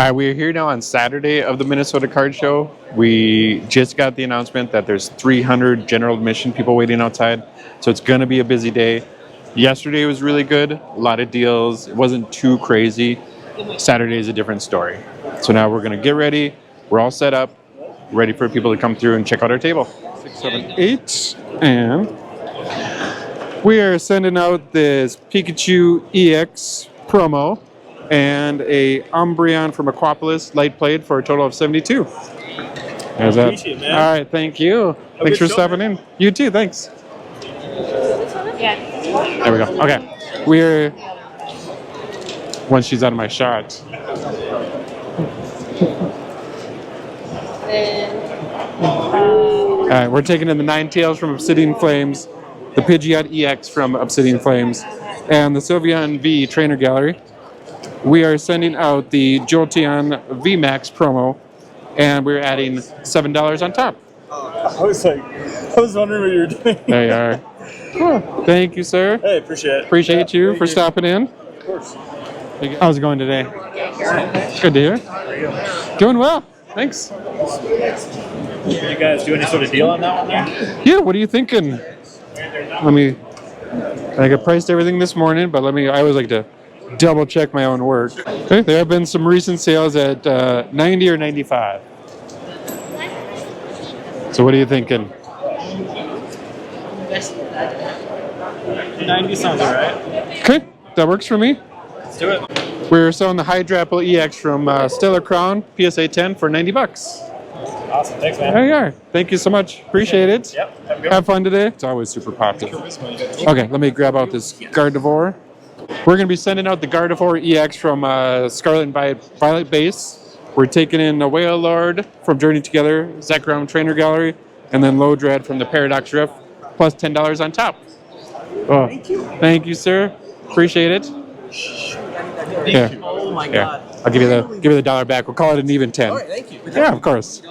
We're here now on Saturday of the Minnesota Card Show. We just got the announcement that there's 300 general admission people waiting outside, so it's going to be a busy day. Yesterday was really good, a lot of deals. It wasn't too crazy. Saturday is a different story. So now we're going to get ready. We're all set up, ready for people to come through and check out our table. 6, 7, 8, and we are sending out this Pikachu EX promo and a Umbreon from Aquapolis light plate for a total of 72. How's that? Appreciate it, man. All right, thank you. Thanks for stopping in. You too, thanks. Yeah. There we go. Okay. We're once she's out of my shot. All right, we're taking in the Ninetales from Obsidian Flames, the Pidgeot EX from Obsidian Flames, and the Sylveon V Trainer Gallery. We are sending out the Jolteon VMAX promo, and we're adding $7 on top. I was wondering what you were doing. There you are. Cool. Thank you, sir. Hey, appreciate it. Appreciate you for stopping in. Of course. How's it going today? Good to hear. Doing well. Thanks. Did you guys do any sort of deal on that one there? Yeah, what are you thinking? I priced everything this morning, but I always like to double check my own work. Okay, there have been some recent sales at 90 or 95. So what are you thinking? 90 sounds alright. Okay, that works for me. Let's do it. We're selling the Hydrapple EX from Stellar Crown PSA 10 for $90. Awesome, thanks, man. There you are. Thank you so much. Appreciate it. Yep, Have fun today. It's always super popular. Okay, let me grab out this Gardevoir. We're going to be sending out the Gardevoir EX from Scarlet and Violet base. We're taking in a Whale Lord from Journey Together, Zekrom Trainer Gallery, and then Lodred from the Paradox Rift, plus $10 on top. Oh, thank you, sir. Appreciate it. Here. Oh my Here. God. I'll give you the dollar back. We'll call it an even 10. All right, thank you. Yeah, of course.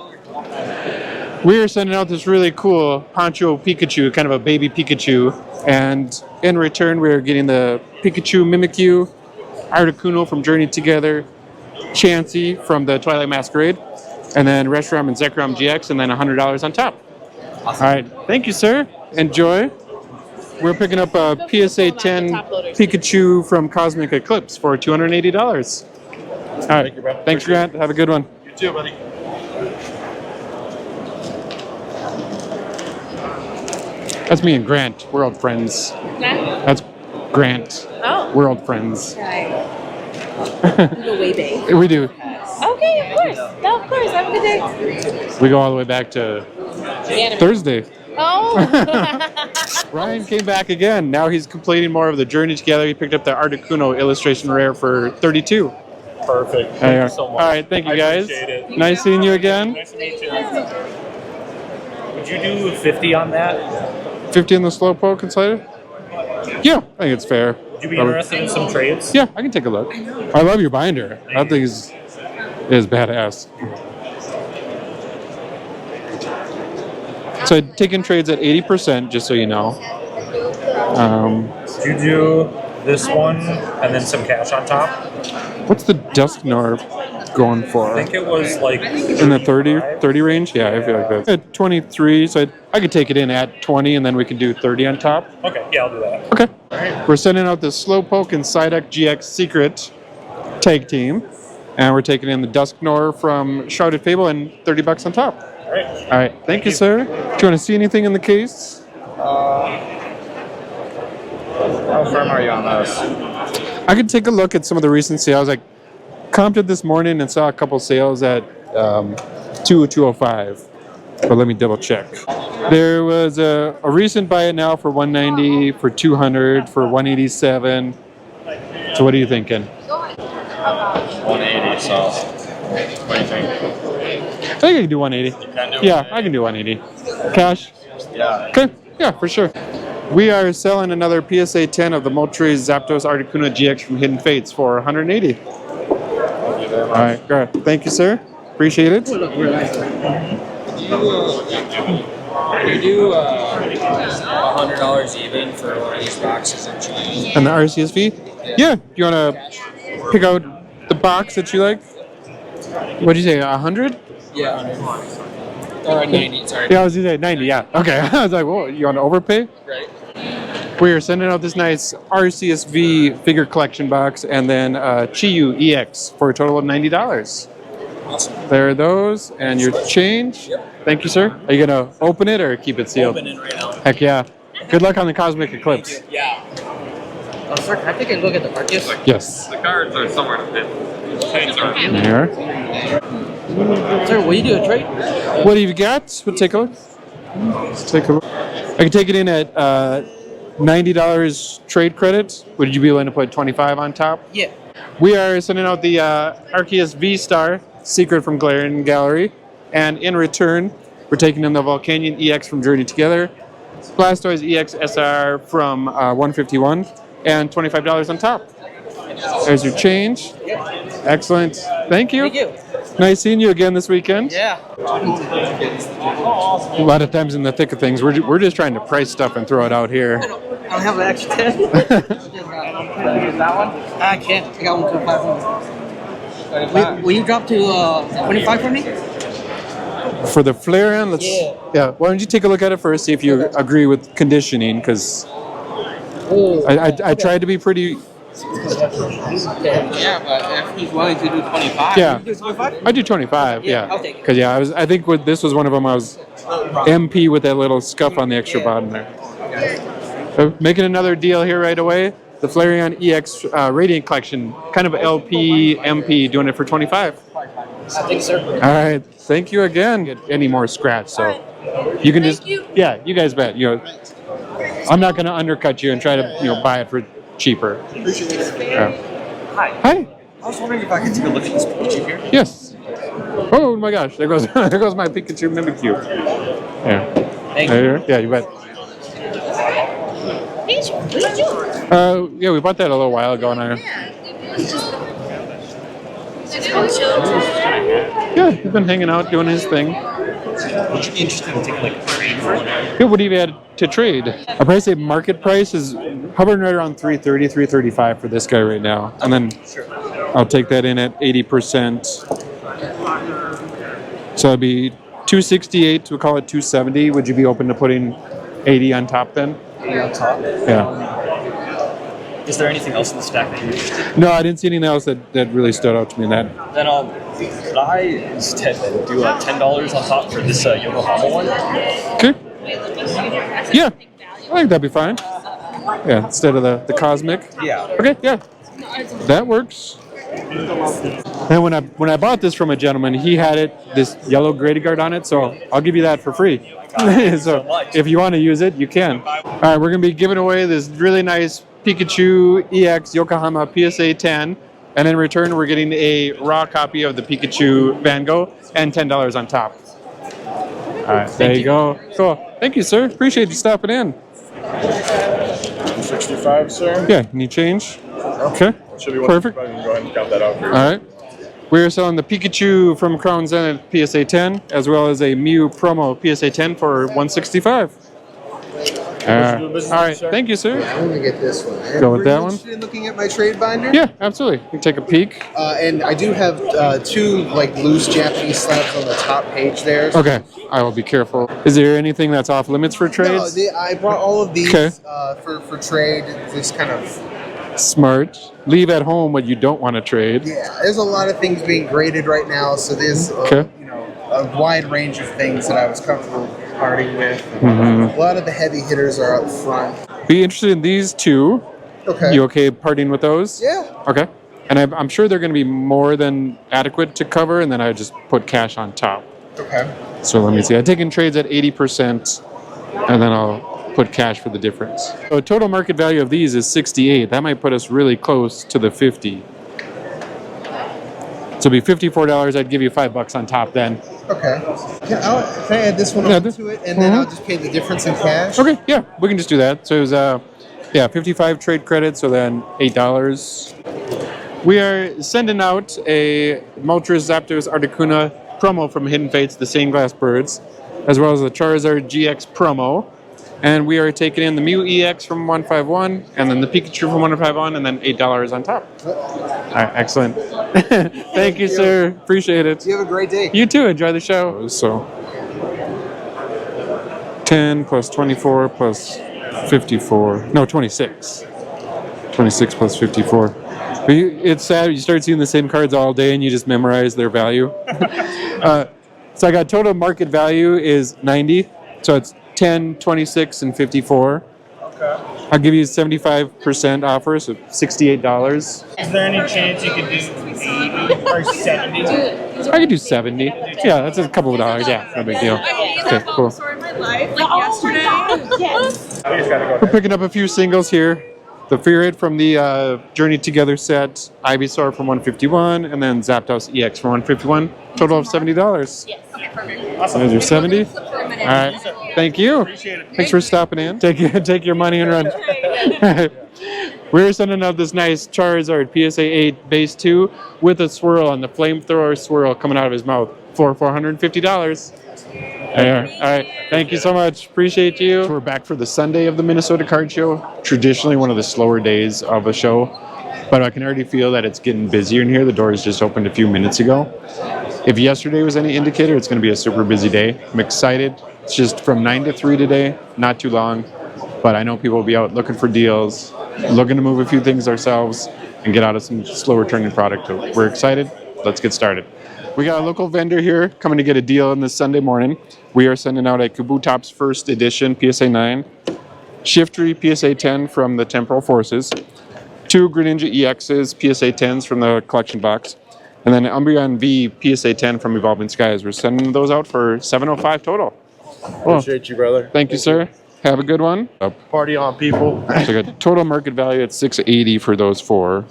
We are sending out this really cool Poncho Pikachu, kind of a baby Pikachu, and in return we're getting the Pikachu Mimikyu, Articuno from Journey Together, Chansey from the Twilight Masquerade, and then Reshiram and Zekrom GX, and then $100 on top. Awesome. All right, thank you, sir. Enjoy. We're picking up a PSA 10 Pikachu from Cosmic Eclipse for $280. All right, Thank you, bro. thanks, Grant. Have a good one. You too, buddy. That's me and Grant. We're old friends. Yeah. That's Grant. Oh. We're old friends. Right. We go way back. We do. Okay, of course. No, of course. Have a good day. We go all the way back to Thursday. Oh. Ryan came back again. Now he's completing more of the Journey Together. He picked up the Articuno illustration rare for $32. Perfect. There Thank you are. you so much. All right, thank you, guys. Appreciate it. Nice seeing you again. Nice to meet you. Would you do 50 on that? 50 in the Slowpoke inside? Yeah, I think it's fair. Would you be interested in some trades? Yeah, I can take a look. I love your binder. That thing is badass. So I'd taken trades at 80%, just so you know. Would you do this one and then some cash on top? What's the Dusknoir going for? I think it was like In the 30 range? Yeah, I feel like that. At 23, so I could take it in at 20, and then we can do 30 on top. Okay, yeah, I'll do that. Okay. All right. We're sending out the Slowpoke and Psyduck GX Secret tag team, and we're taking in the Dusknoir from Shrouded Fable and $30 on top. All right. All right, thank you, sir. Do you want to see anything in the case? How firm are you on those? I could take a look at some of the recent sales. I comped it this morning and saw a couple sales at 205, but let me double check. There was a recent buy it now for 190, for 200, for 187. So what are you thinking? 180, so what do you think? I think I can do 180. You can do Yeah, I can do 180. Cash? Yeah. Okay, yeah, for sure. We are selling another PSA 10 of the Moltres Zapdos Articuno GX from Hidden Fates for 180. Thank you very All much. right, good. Thank you, sir. Appreciate it. Do you do $100 even for one of these boxes of cheese? And the RCSV? Yeah. You want to pick out the box that you like? What'd you say? 100? Yeah. Or 90, sorry. Yeah, I was gonna say 90. Yeah. Okay. I was like, whoa, you want to overpay? Right. We are sending out this nice RCSV figure collection box and then Chiyu EX for a total of $90. Awesome. There are those and your change. Yep. Thank you, sir. Are you gonna open it or keep it sealed? Opening right now. Heck yeah. Good luck on the cosmic eclipse. Yeah. Sir, can I take a look at the Arceus? Yes. The cards are somewhere to fit. Chains are. There. Sir, will you do a trade? What have you got? We'll take a look. Let's take a look. I can take it in at $90 trade credit. Would you be willing to put 25 on top? Yeah. We are sending out the Arceus V-Star, Secret from Galarian Gallery. And in return, we're taking in the Volcanion EX from Journey Together, Blastoise EX SR from 151, and $25 on top. There's your change. Excellent. Thank you. Thank you. Nice seeing you again this weekend. Yeah. A lot of times in the thick of things, we're just trying to price stuff and throw it out here. I don't have an extra 10. Use that one? I can't. I got one to 500. Will you drop to 25 for me? For the Flareon, let's. Yeah. Why don't you take a look at it first, see if you agree with conditioning, because I tried to be pretty. Yeah, but if he's willing to do 25, Yeah. you do 25? I do 25. Yeah. I'll take it. Because I think this was one of them. I was MP with that little scuff on the extra bottom there. So making another deal here right away. The Flareon EX Radiant Collection, kind of LP, MP, doing it for 25. Thanks, sir. All right, thank you again. Get any more scratch, so you can just you guys bet. I'm not going to undercut you and try to buy it for cheaper. Hi. Hi. I was wondering if I could take a look at this Pikachu here. Yes. Oh my gosh, there goes there goes my Pikachu Mimikyu. Yeah. Thank you. Yeah, you bet. Yeah, we bought that a little while ago, and yeah, he's been hanging out doing his thing. Would you be interested in taking like a trade for it? Yeah, what do you had to trade? I'd probably say market price is hovering right around 330, 335 for this guy right now. And then I'll take that in at 80%. So it'd be 268, we'll call it 270. Would you be open to putting 80 on top then? 80 on top? Yeah. Is there anything else in the stack that you're interested in? No, I didn't see anything else that really stood out to me in that. Then could I instead do $10 on top for this Yokohama one? Okay. Yeah, I think that'd be fine. Yeah, instead of the cosmic. Yeah. Okay, yeah, that works. And when I bought this from a gentleman, he had this yellow Grady Guard on it, so I'll give you that for free. So if you want to use it, you can. All right, we're gonna be giving away this really nice Pikachu EX Yokohama PSA 10, and in return, we're getting a raw copy of the Pikachu Van Gogh and $10 on top. All right, there you go. Cool. Thank you, sir. Appreciate you stopping in. 65, sir. Yeah, need change? Okay. Should be Perfect. Go ahead and count that out for you. All right. We're selling the Pikachu from Crown Zenith PSA 10, as well as a Mew promo PSA 10 for $165. All right. Thank you, sir. I'm gonna get this one. Go with that one. Interested in looking at my trade binder? Yeah, absolutely. You can take a peek. And I do have two loose Japanese slabs on the top page there. Okay. I will be careful. Is there anything that's off limits for No, trades? I brought all of these Okay. for trade. Just kind of. Smart. Leave at home what you don't want to trade. Yeah, there's a lot of things being graded right now, so there's Okay. A wide range of things that I was comfortable parting with. Mhm. A lot of the heavy hitters are up front. Be interested in these two. Okay. You okay parting with those? Yeah. Okay. And I'm sure they're going to be more than adequate to cover, and then I just put cash on top. Okay. So let me see. I take in trades at 80%, and then I'll put cash for the difference. So total market value of these is 68. That might put us really close to the 50. So it'd be $54. I'd give you $5 on top then. Okay. Can I add this one Yeah, onto it, and then I'll just pay the difference in cash? Okay, yeah, we can just do that. So it was 55 trade credits, so then $8. We are sending out a Moltres Zapdos Articuno promo from Hidden Fates, the Stained Glass Birds, as well as the Charizard GX promo. And we are taking in the Mew EX from 151, and then the Pikachu from 151, and then $8 on top. All right, excellent. Thank you, sir. Appreciate it. You have a great day. You too. Enjoy the show. So 10 plus 24 plus 54. No, 26. 26 plus 54. But it's sad. You start seeing the same cards all day, and you just memorize their value. So I got total market value is 90. So it's 10, 26, and 54. Okay. I'll give you 75% offer, so $68. Is there any chance you could do 80 or 70? I could do 70. Yeah, that's a couple of dollars. Yeah, no big deal. Okay, cool. Yesterday. Yes. I just gotta go. We're picking up a few singles here. The Fearit from the Journey Together set, Ivysaur from 151, and then Zapdos EX from 151. Total of $70. Yes. Okay, perfect. Awesome. There's your 70. All right. Thank you. Appreciate it. Thanks for stopping in. Take your money and run. We're sending out this nice Charizard PSA 8 base 2 with a swirl on the flamethrower swirl coming out of his mouth for $450. There. All right. Thank you so much. Appreciate you. So we're back for the Sunday of the Minnesota Card Show. Traditionally one of the slower days of a show, but I can already feel that it's getting busier in here. The doors just opened a few minutes ago. If yesterday was any indicator, it's going to be a super busy day. I'm excited. It's just from 9 to 3 today, not too long, but I know people will be out looking for deals, looking to move a few things ourselves and get out of some slower turning product. So we're excited. Let's get started. We got a local vendor here coming to get a deal on this Sunday morning. We are sending out a Kabutop's first edition PSA 9, Shiftry PSA 10 from the Temporal Forces, 2 Greninja EXs PSA 10s from the collection box, and then Umbreon V PSA 10 from Evolving Skies. We're sending those out for $705 total. Well, Appreciate you, brother. thank you, sir. Have a good one. Party on, people. So I got total market value at $680 for those 4,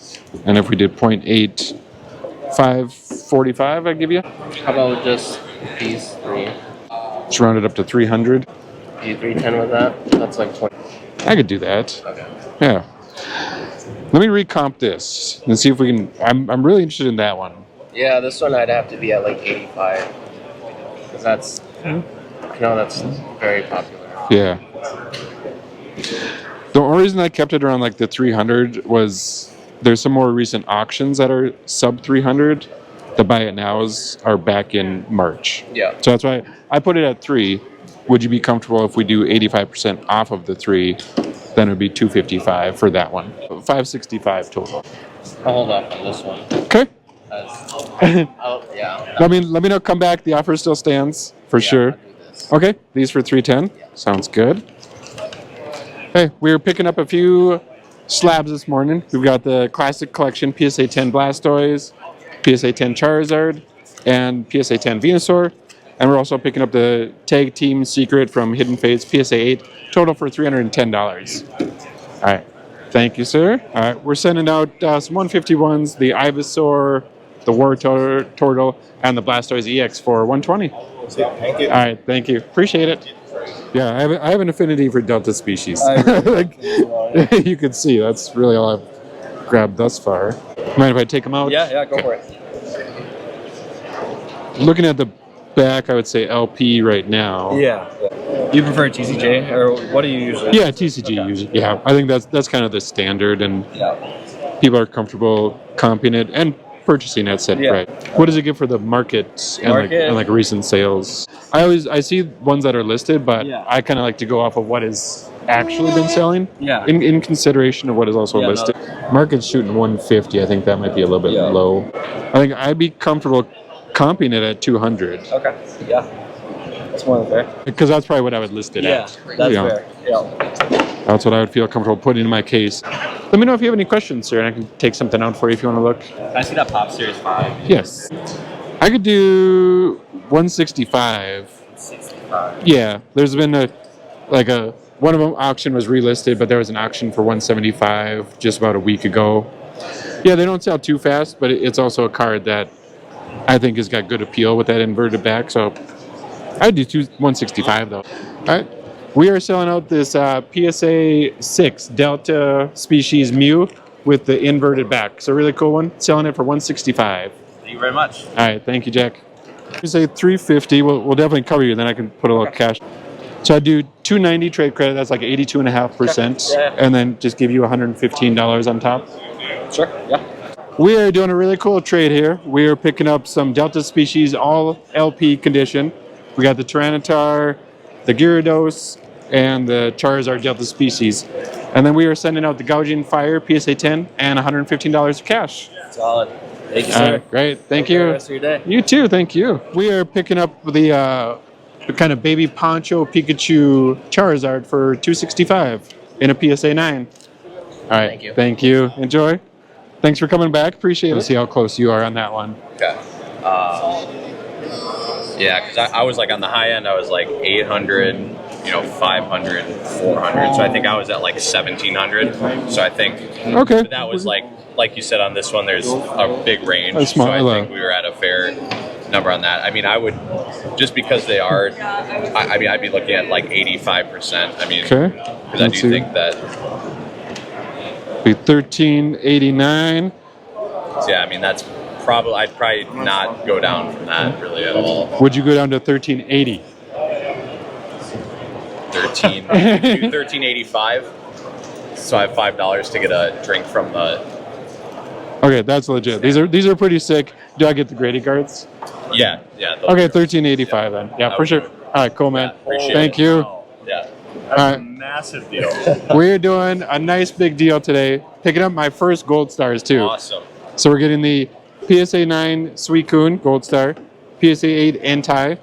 and if we did 0.8, $545, I give you. How about just these 3? Just round it up to 300. Do you 310 with that? That's like 20. I could do that. Okay. Yeah. Let me recomp this and see if we can. I'm really interested in that one. Yeah, this one I'd have to be at like 85. Because that's, that's very popular. Yeah. The only reason I kept it around like the 300 was there's some more recent auctions that are sub 300. The buy it nows are back in March. Yeah. So that's why I put it at 3. Would you be comfortable if we do 85% off of the 3? Then it would be $255 for that one. $565 total. I'll hold off on this one. Okay. Yeah. Let me know. Come back. The offer still stands for sure. I'll do this. Okay. These for 310. Sounds good. Hey, we're picking up a few slabs this morning. We've got the Classic Collection PSA 10 Blastoise, PSA 10 Charizard, and PSA 10 Venusaur. And we're also picking up the Tag Team Secret from Hidden Fates PSA 8, total for $310. All right. Thank you, sir. All right. We're sending out some 151s, the Ivysaur, the War Turtle, and the Blastoise EX for $120. Thank you. All right. Thank you. Appreciate it. Yeah, I have an affinity for Delta species. Like, you can see, that's really all I've grabbed thus far. Mind if I take them out? Yeah, go for it. Looking at the back, I would say LP right now. Yeah. You prefer TCJ, or what do you usually? Yeah, TCG usually. Yeah, I think that's kind of the standard, and people are comfortable comping it and purchasing that set. Yeah. Right. What does it give for the market and like recent sales? I see ones that are listed, but I kind of like to go off of what has actually been selling. Yeah. In consideration of what is also listed. Market's shooting 150. I think that might be a little bit low. I think I'd be comfortable comping it at 200. Okay. Yeah. That's more than fair. Because that's probably what I would list it at. That's Yeah. fair. Yeah. That's what I would feel comfortable putting in my case. Let me know if you have any questions, sir, and I can take something out for you if you want to look. Can I see that Pop Series 5? Yes. I could do 165. 65. Yeah. There's been one of them auction was relisted, but there was an auction for 175 just about a week ago. Yeah, they don't sell too fast, but it's also a card that I think has got good appeal with that inverted back. So I'd do 165 though. All right. We are selling out this PSA 6 Delta species Mew with the inverted back. It's a really cool one. Selling it for 165. Thank you very much. All right. Thank you, Jack. You say 350. We'll definitely cover you. Then I can put a little cash. So I do 290 trade credit. That's like 82.5%, Yeah. and then just give you $115 on top. Sure. Yeah. We are doing a really cool trade here. We are picking up some Delta species, all LP condition. We got the Tyranitar, the Gyarados, and the Charizard Delta species. And then we are sending out the Gouging Fire PSA 10 and $115 cash. Solid. Thank you, All sir. right, great. Thank Have a great you. rest of your day. You too. Thank you. We are picking up the kind of baby Poncho Pikachu Charizard for $265 in a PSA 9. All right. Thank you. Thank you. Enjoy. Thanks for coming back. Appreciate it. Let's see how close you are on that one. Okay. Yeah, because I was like on the high end, I was like 800, 500, 400. So I think I was at like 1700. So I think Okay. but that was like you said on this one, there's a big range. A small- so I think we were at a fair number on that. I mean, I would, just because they are, I mean, I'd be looking at like 85%. I mean, Okay. because I do think that, Be $13.89. yeah, I mean, that's probably, I'd probably not go down from that really at all. Would you go down to $13.80? 1385. So I have $5 to get a drink from the. Okay, that's legit. These are pretty sick. Do I get the Grady cards? Yeah. Okay, $13.85 then. Yeah, for sure. All right, cool, man. appreciate Thank it. you. Yeah. All right. Massive deal. We're doing a nice big deal today. Picking up my first gold stars too. Awesome. So we're getting the PSA 9 Suicune Gold Star, PSA 8 Entei,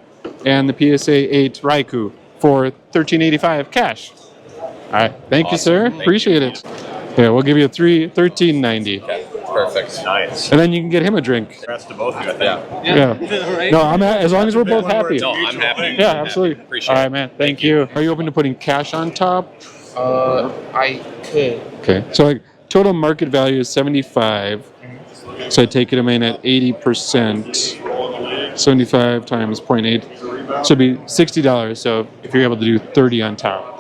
and the PSA 8 Raikou for $13.85 cash. All right, thank you, sir. Thank Appreciate you. it. Yeah, we'll give you $13.90, Okay. Perfect. Nice. and then you can get him a drink. Rest of both of you, I think. Yeah. Yeah. Right? No, as long as we're both happy. No, I'm happy. Yeah, absolutely. Appreciate All it. right, man. Thank you. Are you open to putting cash on top? I could. Okay. So like total market value is 75. So I take it in at 80%. 75 times 0.8. So it'd be $60. So if you're able to do 30 on top.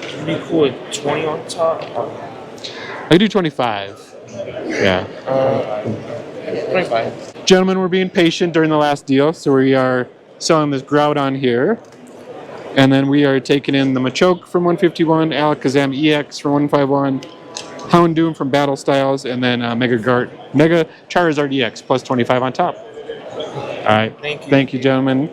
It'd be cool with 20 on top. I do 25. Yeah. 25. Gentlemen, we're being patient during the last deal. So we are selling this Groudon here. And then we are taking in the Machoke from 151, Alakazam EX from 151, Houndoom from Battle Styles, and then Mega Charizard EX plus 25 on top. All right. Thank you. Thank you, gentlemen.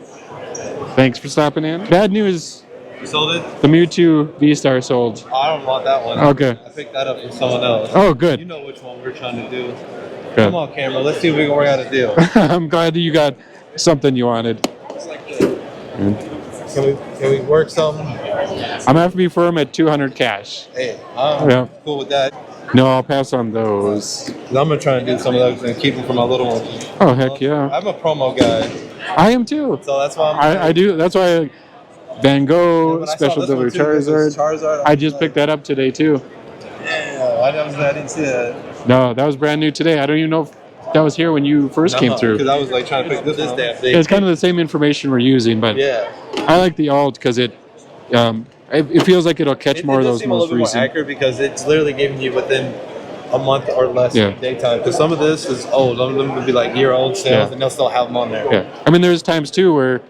Thanks for stopping in. Bad news. You sold it? The Mewtwo V-Star sold. Oh, I don't want that one. Okay. I picked that up from someone else. Oh, good. You know which one we're trying to do. Good. Come on, camera. Let's see if we can work out a deal. I'm glad that you got something you wanted. Can we work something? I'm gonna have to be firm at 200 cash. Hey, I'm Yeah. cool with that. No, I'll pass on those. 'Cause I'm gonna try and do some of those and keep them for my little ones. Oh, heck yeah. I'm a promo guy, I am too. so that's why I do. That's why Van Gogh, But I saw Special this one Delivery too, 'cause it's Charizard. Charizard. I just picked that up today too. Yeah, I didn't see that. No, that was brand new today. I don't even know if that was here when you first came through. Because I was like trying to pick this damn thing. It's kind of the same information we're using, but Yeah. I like the alt because it feels like it'll catch more of does those seem a most little bit more recent. accurate because it's literally giving you within a month or less Yeah. daytime. Because some of this is old. Some of them would be like year-old sales, Yeah. and they'll still have them on there. Yeah, I mean, there's times too where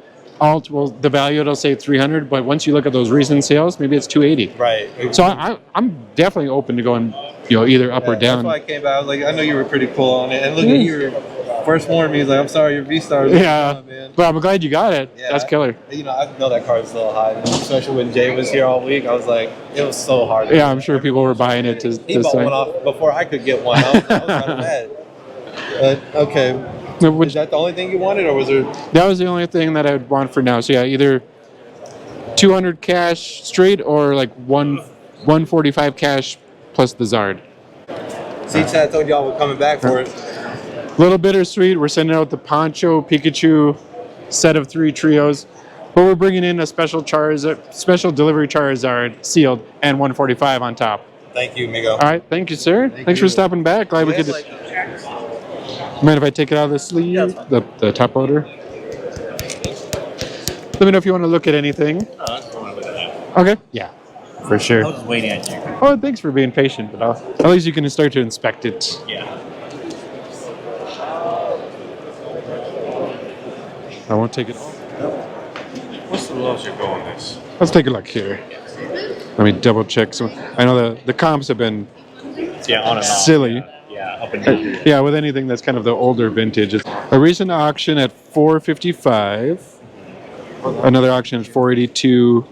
alt will the value it'll say 300, but once you look at those recent sales, maybe it's 280. Right. So I'm definitely open to going, either up or That's down. why I came back. I was like, I know you were pretty cool on it. And look at you. First warned me. He's like, I'm sorry, your V-Stars. Yeah, Man. but I'm glad you got it. Yeah, That's killer. I know that card's still high, especially when Jay was here all week. I was like, it was so hard. Yeah, I'm sure people were buying it to He bought say. one off before I could get one. I was kind of mad. But okay, No, is which, that the only thing you wanted, or was there? that was the only thing that I would want for now. So yeah, either 200 cash straight or like 145 cash plus the Zard. See, Chad told y'all we're coming back for it. Little bittersweet. We're sending out the Poncho Pikachu set of 3 trios, but we're bringing in a special delivery Charizard sealed and 145 on top. Thank you, Migo. All right, thank you, sir. Thanks for you. stopping back. Glad we could. Mind if I take it out of the sleeve, the top loader? Let me know if you want to look at anything. Okay. Yeah, for sure. I was waiting at you. Oh, thanks for being patient, but at least you can start to inspect it. Yeah. I won't take it all. Who else should go on this? Let's take a look here. Let me double check some. I know the comps have been Yeah, on and off. silly. Yeah, up and down. Yeah, with anything that's kind of the older vintage. It's a recent auction at $455. Another auction at $482.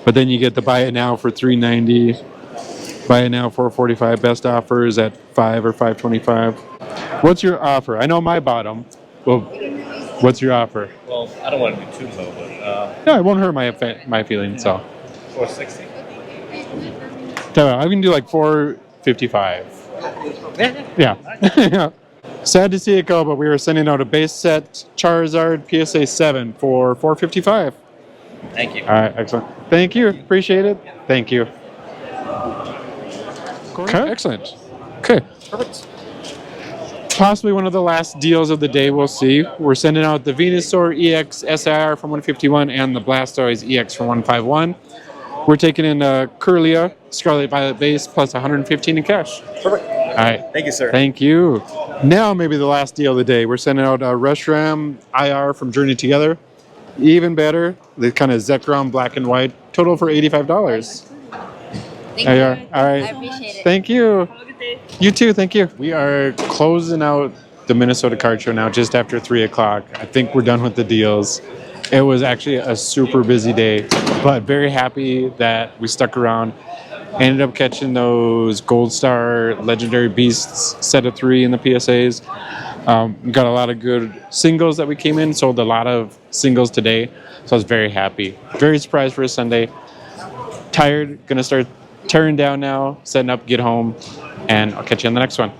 But then you get the buy it now for $390. Buy it now $445. Best offers at $5 or $525. What's your offer? I know my bottom. Well, what's your offer? Well, I don't want to do too low, but No, it won't hurt my feelings. So 460. I can do like $455. Yeah. Yeah. Sad to see it go, but we were sending out a base set Charizard PSA 7 for $455. Thank you. All right, excellent. Thank you. Appreciate it. Thank you. Okay, excellent. Okay. Perfect. Possibly one of the last deals of the day, we'll see. We're sending out the Venusaur EX SIR from 151 and the Blastoise EX from 151. We're taking in Curlia Scarlet Violet base plus 115 in cash. Perfect. All right. Thank you, sir. Thank you. Now maybe the last deal of the day. We're sending out Reshiram IR from Journey Together. Even better, the kind of Zekrom black and white. Total for $85. Thank There you you. are. All right. I appreciate it. Thank you. Have a good day. You too. Thank you. We are closing out the Minnesota Card Show now just after 3 o'clock. I think we're done with the deals. It was actually a super busy day, but very happy that we stuck around. Ended up catching those Gold Star Legendary Beasts set of 3 in the PSAs. We got a lot of good singles that we came in, sold a lot of singles today, so I was very happy. Very surprised for a Sunday. Tired, gonna start tearing down now, setting up, get home, and I'll catch you on the next one.